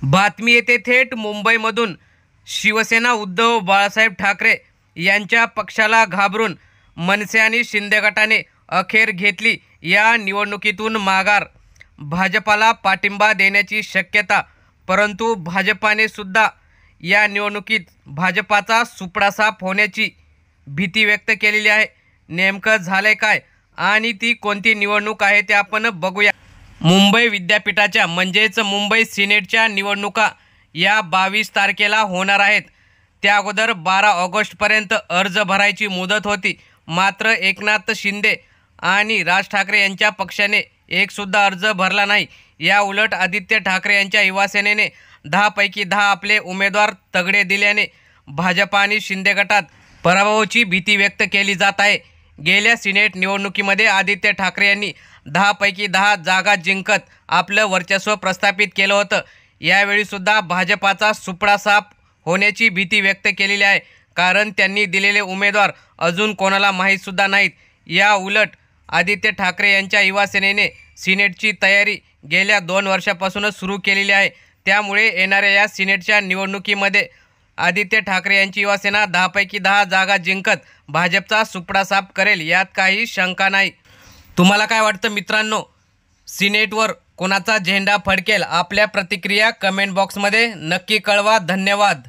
बातमी येते थेट मुंबईमधून। शिवसेना उद्धव बाळासाहेब ठाकरे यांच्या पक्षाला घाबरून मनसे आणि शिंदे गटाने अखेर घेतली या निवडणुकीतून माघार। भाजपाला पाठिंबा देण्याची शक्यता, परंतु भाजपाने सुद्धा या निवडणुकीत भाजपाचा सुपडा साफ होण्याची भीती व्यक्त केलेली आहे। नेमकं झालंय काय आणि ती कोणती निवडणूक आहे ते आपण बघूया। मुंबई विद्यापीठाच्या म्हणजेच मुंबई सिनेटच्या निवडणुका या 22 तारखेला होणार आहेत। त्या अगोदर 12 ऑगस्टपर्यंत अर्ज भरायची मुदत होती, मात्र एकनाथ शिंदे आणि राज ठाकरे यांच्या पक्षाने एकसुद्धा अर्ज भरला नाही। या उलट आदित्य ठाकरे यांच्या युवासेनेने 10 पैकी 10 आपले उमेदवार तगडे दिल्याने भाजपा आणि शिंदे गटात पराभवाची भीती व्यक्त केली जात आहे। गेल्या सिनेट निवडणुकीमध्ये आदित्य ठाकरे यांनी 10 पैकी 10 जागा जिंकत आपलं वर्चस्व प्रस्थापित केलं होतं। यावेळी सुद्धा भाजपाचा सुपडा साफ होण्याची भीती व्यक्त केलेली आहे, कारण त्यांनी दिलेले उमेदवार अजून कोणाला माहीत सुद्धा नाहीत। या उलट आदित्य ठाकरे यांच्या युवासेनेने सिनेटची तयारी गेल्या 2 वर्षापासूनच सुरू केलेली आहे। त्यामुळे येणाऱ्या या सिनेटच्या निवडणुकीमध्ये आदित्य ठाकरे यांची युवासेना 10 पैकी 10 जागा जिंकत भाजपचा सुपडा साफ करेल, यात काही शंका नाही। तुम्हाला काय वाटतं मित्रांनो, सिनेटवर कोणाचा झेंडा फडकेल? आपल्या प्रतिक्रिया कमेंट बॉक्समध्ये नक्की कळवा। धन्यवाद।